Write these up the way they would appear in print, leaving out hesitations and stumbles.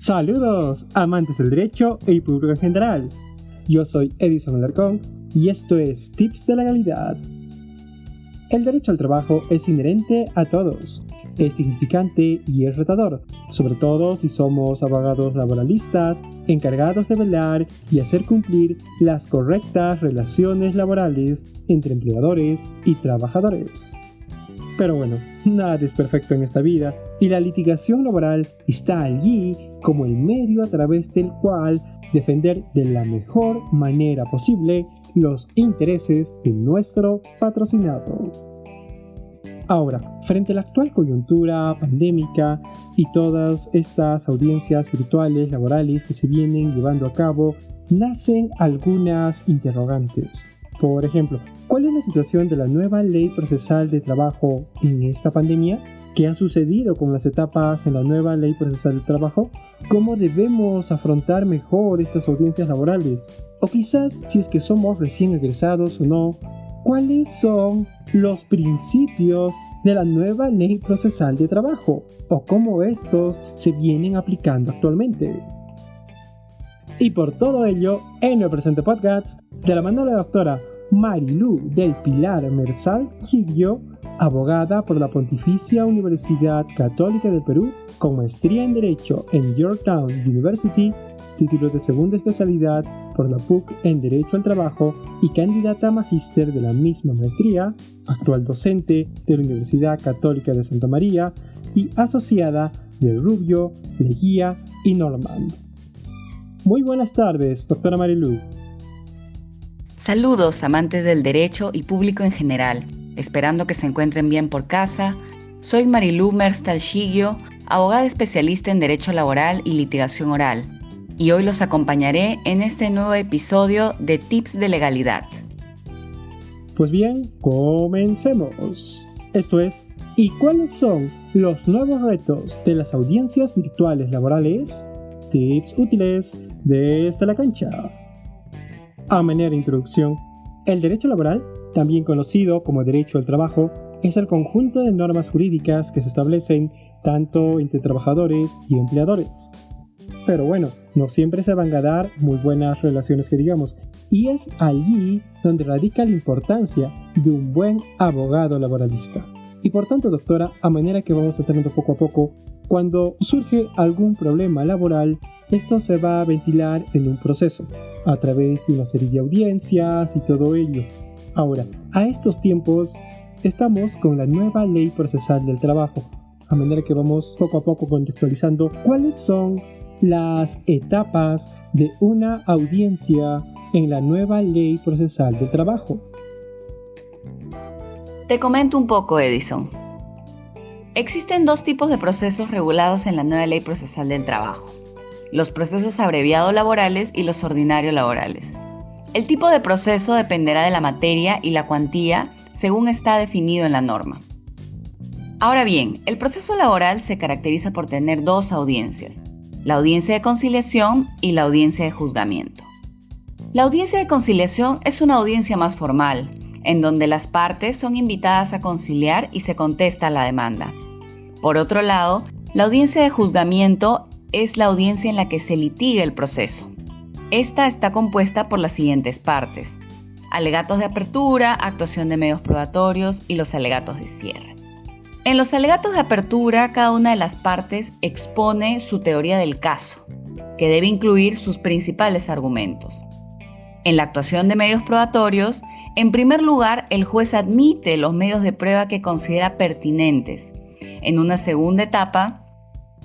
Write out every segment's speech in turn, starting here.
Saludos, amantes del derecho y público en general. Yo soy Edison Alarcón y esto es Tips de Legalidad. El derecho al trabajo es inherente a todos, es significante y es retador, sobre todo si somos abogados laboralistas encargados de velar y hacer cumplir las correctas relaciones laborales entre empleadores y trabajadores. Pero bueno, nada es perfecto en esta vida y la litigación laboral está allí como el medio a través del cual defender de la mejor manera posible los intereses de nuestro patrocinado. Ahora, frente a la actual coyuntura pandémica y todas estas audiencias virtuales laborales que se vienen llevando a cabo, nacen algunas interrogantes. Por ejemplo, ¿cuál es la situación de la nueva ley procesal de trabajo en esta pandemia? ¿Qué ha sucedido con las etapas en la nueva ley procesal de trabajo? ¿Cómo debemos afrontar mejor estas audiencias laborales? O quizás, si es que somos recién egresados o no, ¿cuáles son los principios de la nueva ley procesal de trabajo? ¿O cómo estos se vienen aplicando actualmente? Y por todo ello, en el presente podcast, de la mano de la doctora Marilú del Pilar Mersal Giglio, abogada por la Pontificia Universidad Católica del Perú, con maestría en Derecho en Georgetown University, título de segunda especialidad por la PUC en Derecho al Trabajo y candidata a magíster de la misma maestría, actual docente de la Universidad Católica de Santa María y asociada de Rubio, Leguía y Normand. Muy buenas tardes, doctora Marilú. Saludos, amantes del derecho y público en general. Esperando que se encuentren bien por casa. Soy Marilú Merstal Giglio, abogada especialista en Derecho Laboral y Litigación Oral. Y hoy los acompañaré en este nuevo episodio de Tips de Legalidad. Pues bien, comencemos. Esto es, ¿y cuáles son los nuevos retos de las audiencias virtuales laborales? Tips útiles desde la cancha. A manera de introducción, el derecho laboral, también conocido como derecho al trabajo, es el conjunto de normas jurídicas que se establecen tanto entre trabajadores y empleadores. Pero bueno, no siempre se van a dar muy buenas relaciones que digamos, y es allí donde radica la importancia de un buen abogado laboralista. Y por tanto, doctora, a manera que vamos tratando poco a poco, cuando surge algún problema laboral, esto se va a ventilar en un proceso, a través de una serie de audiencias y todo ello. Ahora, a estos tiempos, estamos con la nueva ley procesal del trabajo, a manera que vamos poco a poco contextualizando cuáles son las etapas de una audiencia en la nueva ley procesal del trabajo. Te comento un poco, Edison. Existen dos tipos de procesos regulados en la nueva ley procesal del trabajo: los procesos abreviados laborales y los ordinarios laborales. El tipo de proceso dependerá de la materia y la cuantía según está definido en la norma. Ahora bien, el proceso laboral se caracteriza por tener dos audiencias: la audiencia de conciliación y la audiencia de juzgamiento. La audiencia de conciliación es una audiencia más formal, en donde las partes son invitadas a conciliar y se contesta la demanda. Por otro lado, la audiencia de juzgamiento es la audiencia en la que se litiga el proceso. Esta está compuesta por las siguientes partes: alegatos de apertura, actuación de medios probatorios y los alegatos de cierre. En los alegatos de apertura, cada una de las partes expone su teoría del caso, que debe incluir sus principales argumentos. En la actuación de medios probatorios, en primer lugar, el juez admite los medios de prueba que considera pertinentes. En una segunda etapa,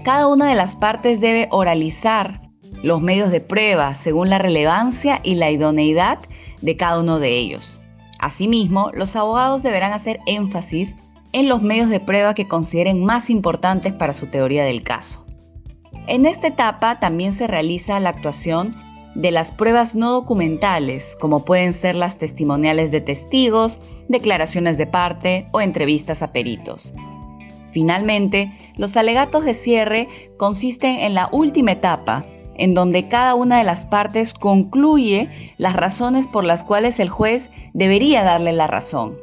cada una de las partes debe oralizar los medios de prueba según la relevancia y la idoneidad de cada uno de ellos. Asimismo, los abogados deberán hacer énfasis en los medios de prueba que consideren más importantes para su teoría del caso. En esta etapa también se realiza la actuación de las pruebas no documentales, como pueden ser las testimoniales de testigos, declaraciones de parte o entrevistas a peritos. Finalmente, los alegatos de cierre consisten en la última etapa, en donde cada una de las partes concluye las razones por las cuales el juez debería darle la razón.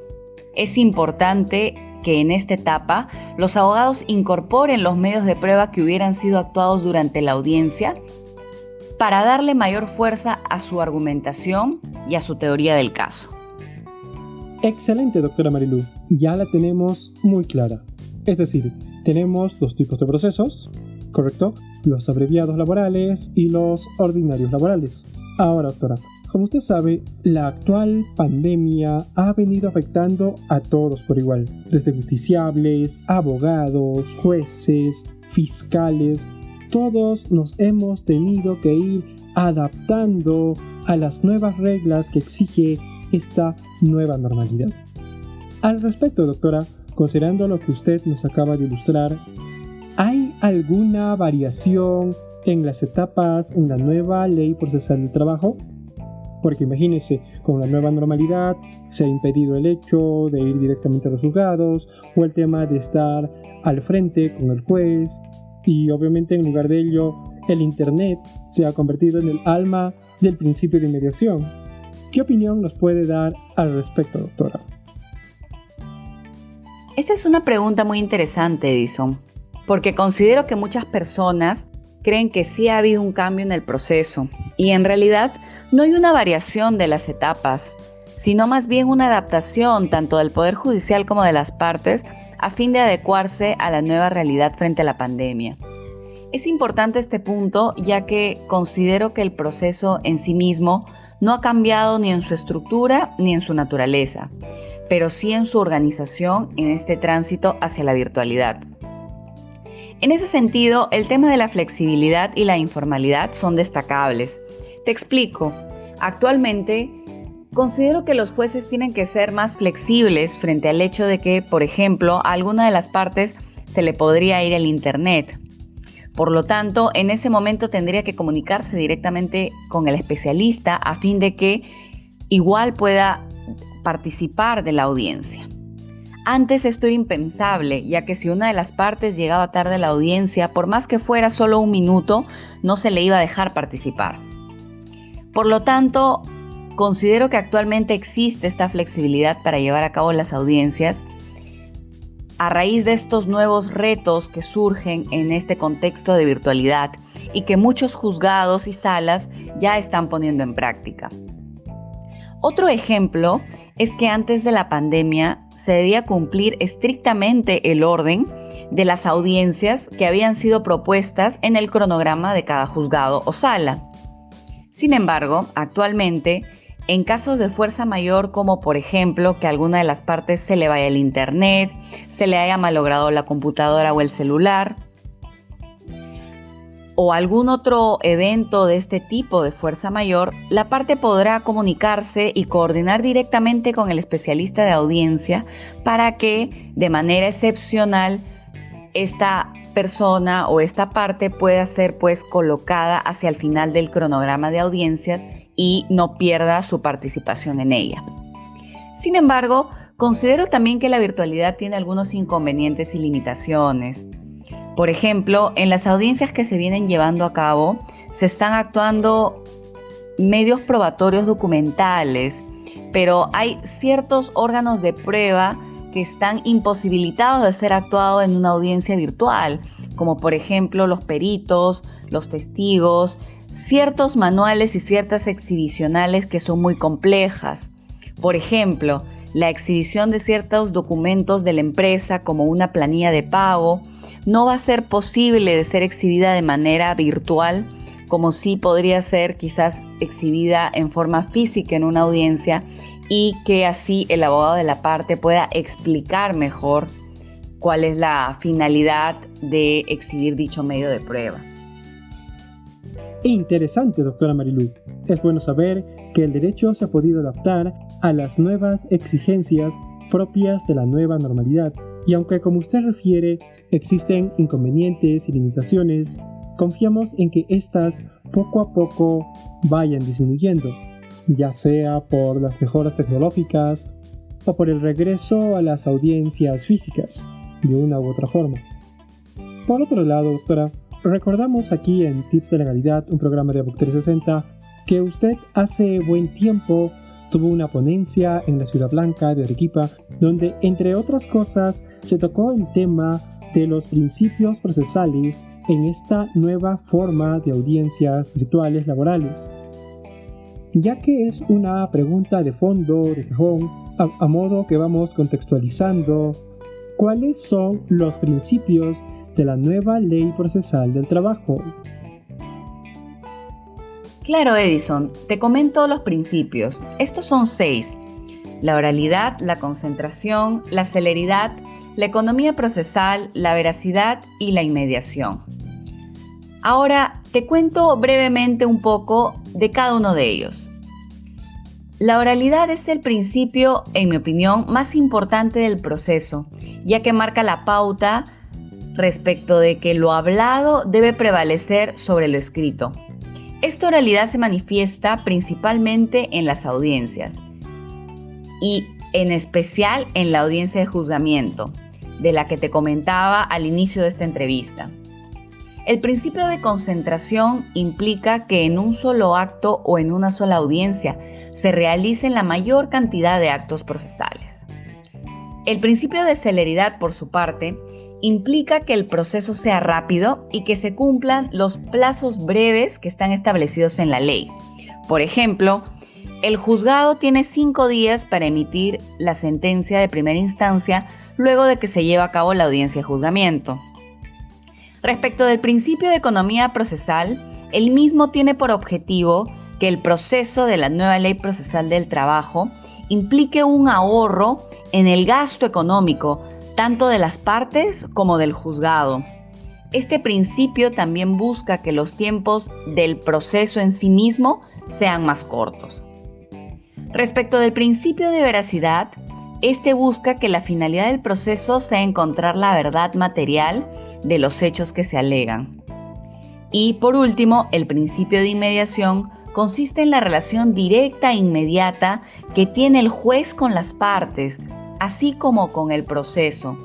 Es importante que en esta etapa los abogados incorporen los medios de prueba que hubieran sido actuados durante la audiencia para darle mayor fuerza a su argumentación y a su teoría del caso. Excelente, doctora Marilú. Ya la tenemos muy clara. Es decir, tenemos dos tipos de procesos, ¿correcto? Los abreviados laborales y los ordinarios laborales. Ahora, doctora, como usted sabe, la actual pandemia ha venido afectando a todos por igual, desde justiciables, abogados, jueces, fiscales. Todos nos hemos tenido que ir adaptando a las nuevas reglas que exige esta nueva normalidad. Al respecto, doctora, considerando lo que usted nos acaba de ilustrar, ¿hay alguna variación en las etapas en la nueva ley procesal del trabajo? Porque imagínense, con la nueva normalidad se ha impedido el hecho de ir directamente a los juzgados o el tema de estar al frente con el juez, y obviamente en lugar de ello el internet se ha convertido en el alma del principio de inmediación. ¿Qué opinión nos puede dar al respecto, doctora? Esta es una pregunta muy interesante, Edison, porque considero que muchas personas creen que sí ha habido un cambio en el proceso y en realidad no hay una variación de las etapas, sino más bien una adaptación tanto del Poder Judicial como de las partes a fin de adecuarse a la nueva realidad frente a la pandemia. Es importante este punto ya que considero que el proceso en sí mismo no ha cambiado ni en su estructura ni en su naturaleza, pero sí en su organización en este tránsito hacia la virtualidad. En ese sentido, el tema de la flexibilidad y la informalidad son destacables. Te explico. Actualmente, considero que los jueces tienen que ser más flexibles frente al hecho de que, por ejemplo, a alguna de las partes se le podría ir el internet. Por lo tanto, en ese momento tendría que comunicarse directamente con el especialista a fin de que igual pueda participar de la audiencia. Antes esto era impensable, ya que si una de las partes llegaba tarde a la audiencia, por más que fuera solo un minuto, no se le iba a dejar participar. Por lo tanto, considero que actualmente existe esta flexibilidad para llevar a cabo las audiencias a raíz de estos nuevos retos que surgen en este contexto de virtualidad y que muchos juzgados y salas ya están poniendo en práctica. Otro ejemplo es que antes de la pandemia se debía cumplir estrictamente el orden de las audiencias que habían sido propuestas en el cronograma de cada juzgado o sala. Sin embargo, actualmente, en casos de fuerza mayor, como por ejemplo que a alguna de las partes se le vaya el internet, se le haya malogrado la computadora o el celular, o algún otro evento de este tipo de fuerza mayor, la parte podrá comunicarse y coordinar directamente con el especialista de audiencia para que, de manera excepcional, esta persona o esta parte pueda ser colocada hacia el final del cronograma de audiencias y no pierda su participación en ella. Sin embargo, considero también que la virtualidad tiene algunos inconvenientes y limitaciones. Por ejemplo, en las audiencias que se vienen llevando a cabo, se están actuando medios probatorios documentales, pero hay ciertos órganos de prueba que están imposibilitados de ser actuados en una audiencia virtual, como por ejemplo los peritos, los testigos, ciertos manuales y ciertas exhibicionales que son muy complejas. Por ejemplo, la exhibición de ciertos documentos de la empresa como una planilla de pago no va a ser posible de ser exhibida de manera virtual, como sí podría ser quizás exhibida en forma física en una audiencia y que así el abogado de la parte pueda explicar mejor cuál es la finalidad de exhibir dicho medio de prueba. Interesante, doctora Marilú. Es bueno saber que el derecho se ha podido adaptar a las nuevas exigencias propias de la nueva normalidad. Y aunque, como usted refiere, existen inconvenientes y limitaciones, confiamos en que éstas poco a poco vayan disminuyendo, ya sea por las mejoras tecnológicas o por el regreso a las audiencias físicas, de una u otra forma. Por otro lado, doctora, recordamos aquí en Tips de Legalidad, un programa de Book 360, que usted hace buen tiempo tuvo una ponencia en la Ciudad Blanca de Arequipa, donde, entre otras cosas, se tocó el tema de los principios procesales en esta nueva forma de audiencias virtuales laborales. Ya que es una pregunta de fondo, de cajón, a modo que vamos contextualizando, ¿cuáles son los principios de la nueva Ley Procesal del Trabajo? Claro, Edison, te comento los principios. Estos son 6. La oralidad, la concentración, la celeridad, la economía procesal, la veracidad y la inmediación. Ahora te cuento brevemente un poco de cada uno de ellos. La oralidad es el principio, en mi opinión, más importante del proceso, ya que marca la pauta respecto de que lo hablado debe prevalecer sobre lo escrito. Esta oralidad se manifiesta principalmente en las audiencias y en especial en la audiencia de juzgamiento, de la que te comentaba al inicio de esta entrevista. El principio de concentración implica que en un solo acto o en una sola audiencia se realicen la mayor cantidad de actos procesales. El principio de celeridad, por su parte, implica que el proceso sea rápido y que se cumplan los plazos breves que están establecidos en la ley. Por ejemplo, el juzgado tiene 5 días para emitir la sentencia de primera instancia luego de que se lleve a cabo la audiencia de juzgamiento. Respecto del principio de economía procesal, el mismo tiene por objetivo que el proceso de la nueva Ley Procesal del Trabajo implique un ahorro en el gasto económico, tanto de las partes como del juzgado. Este principio también busca que los tiempos del proceso en sí mismo sean más cortos. Respecto del principio de veracidad, este busca que la finalidad del proceso sea encontrar la verdad material de los hechos que se alegan. Y por último, el principio de inmediación consiste en la relación directa e inmediata que tiene el juez con las partes, así como con el proceso.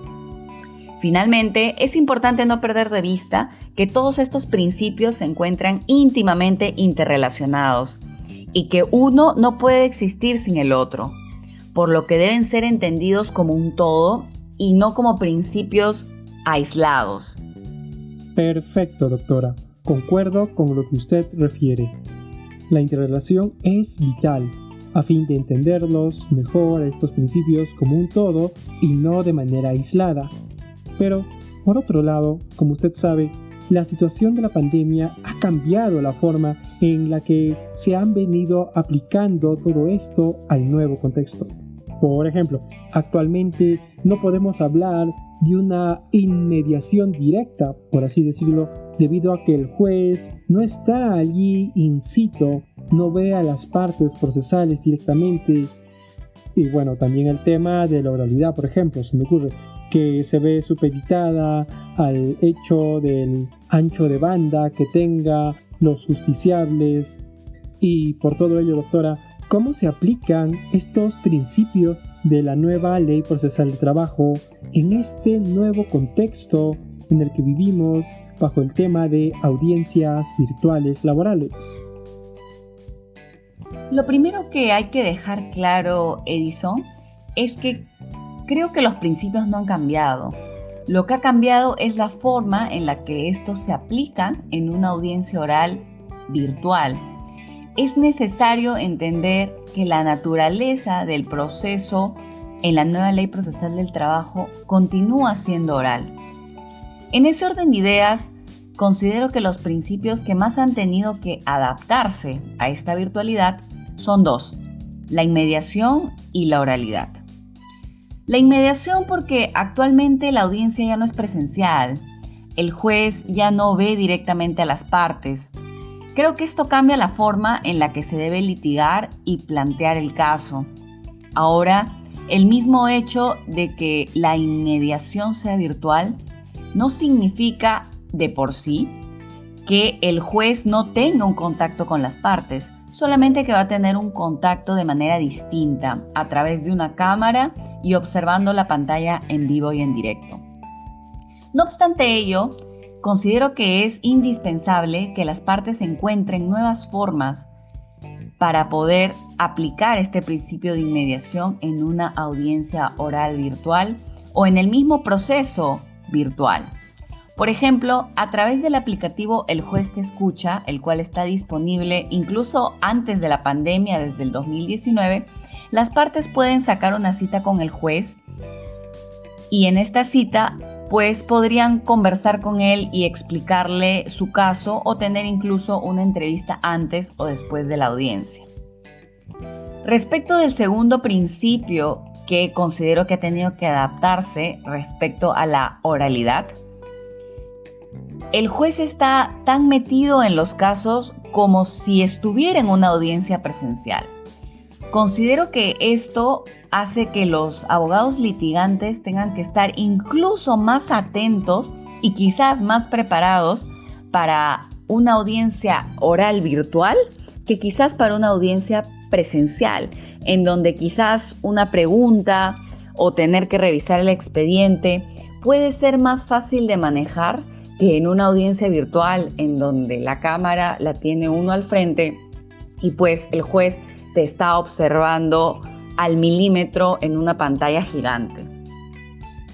Finalmente, es importante no perder de vista que todos estos principios se encuentran íntimamente interrelacionados y que uno no puede existir sin el otro, por lo que deben ser entendidos como un todo y no como principios aislados. Perfecto, doctora. Concuerdo con lo que usted refiere. La interrelación es vital a fin de entenderlos mejor a estos principios como un todo y no de manera aislada. Pero, por otro lado, como usted sabe, la situación de la pandemia ha cambiado la forma en la que se han venido aplicando todo esto al nuevo contexto. Por ejemplo, actualmente no podemos hablar de una inmediación directa, por así decirlo, debido a que el juez no está allí in situ, no ve a las partes procesales directamente. Y bueno, también el tema de la oralidad, por ejemplo, se me ocurre que se ve supeditada al hecho del ancho de banda que tenga los justiciables. Y por todo ello, doctora, ¿cómo se aplican estos principios de la nueva Ley Procesal del Trabajo en este nuevo contexto en el que vivimos bajo el tema de audiencias virtuales laborales? Lo primero que hay que dejar claro, Edison, es que creo que los principios no han cambiado. Lo que ha cambiado es la forma en la que estos se aplican en una audiencia oral virtual. Es necesario entender que la naturaleza del proceso en la nueva Ley Procesal del Trabajo continúa siendo oral. En ese orden de ideas, considero que los principios que más han tenido que adaptarse a esta virtualidad son 2, la inmediación y la oralidad. La inmediación porque actualmente la audiencia ya no es presencial, el juez ya no ve directamente a las partes. Creo que esto cambia la forma en la que se debe litigar y plantear el caso. Ahora, el mismo hecho de que la inmediación sea virtual no significa de por sí que el juez no tenga un contacto con las partes, solamente que va a tener un contacto de manera distinta a través de una cámara y observando la pantalla en vivo y en directo. No obstante ello, considero que es indispensable que las partes encuentren nuevas formas para poder aplicar este principio de inmediación en una audiencia oral virtual o en el mismo proceso virtual. Por ejemplo, a través del aplicativo El Juez Te Escucha, el cual está disponible incluso antes de la pandemia, desde el 2019, las partes pueden sacar una cita con el juez y en esta cita pues podrían conversar con él y explicarle su caso o tener incluso una entrevista antes o después de la audiencia. Respecto del segundo principio que considero que ha tenido que adaptarse respecto a la oralidad, el juez está tan metido en los casos como si estuviera en una audiencia presencial. Considero que esto hace que los abogados litigantes tengan que estar incluso más atentos y quizás más preparados para una audiencia oral virtual que quizás para una audiencia presencial, en donde quizás una pregunta o tener que revisar el expediente puede ser más fácil de manejar que en una audiencia virtual en donde la cámara la tiene uno al frente y pues el juez te está observando al milímetro en una pantalla gigante.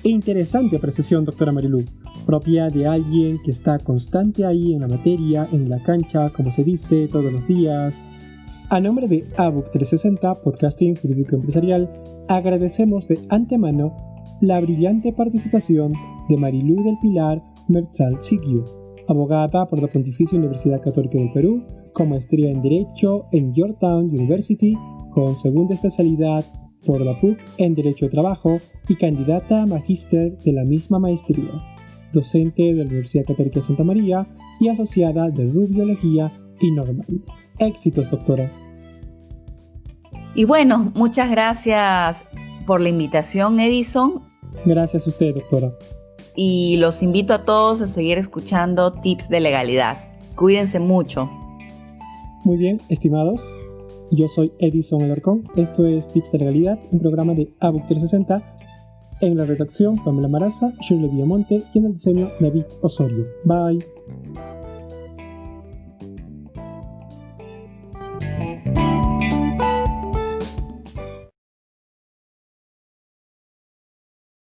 Interesante apreciación, doctora Marilú, propia de alguien que está constante ahí en la materia, en la cancha, como se dice, todos los días. A nombre de ABUC 360, Podcasting Jurídico Empresarial, agradecemos de antemano la brillante participación de Marilú del Pilar Merzal Chiquio, abogada por la Pontificia Universidad Católica del Perú, con maestría en Derecho en Georgetown University, con segunda especialidad por la PUC en Derecho de Trabajo y candidata a magíster de la misma maestría, docente de la Universidad Católica de Santa María y asociada de Rubiología y Normal. Éxitos, doctora. Y bueno, muchas gracias por la invitación, Edison. Gracias a usted, doctora. Y los invito a todos a seguir escuchando Tips de Legalidad. Cuídense mucho. Muy bien, estimados. Yo soy Edison Alarcón. Esto es Tips de Legalidad, un programa de ABUC 360. En la redacción, Pamela Maraza, Shirley Villamonte y en el diseño, David Osorio. Bye.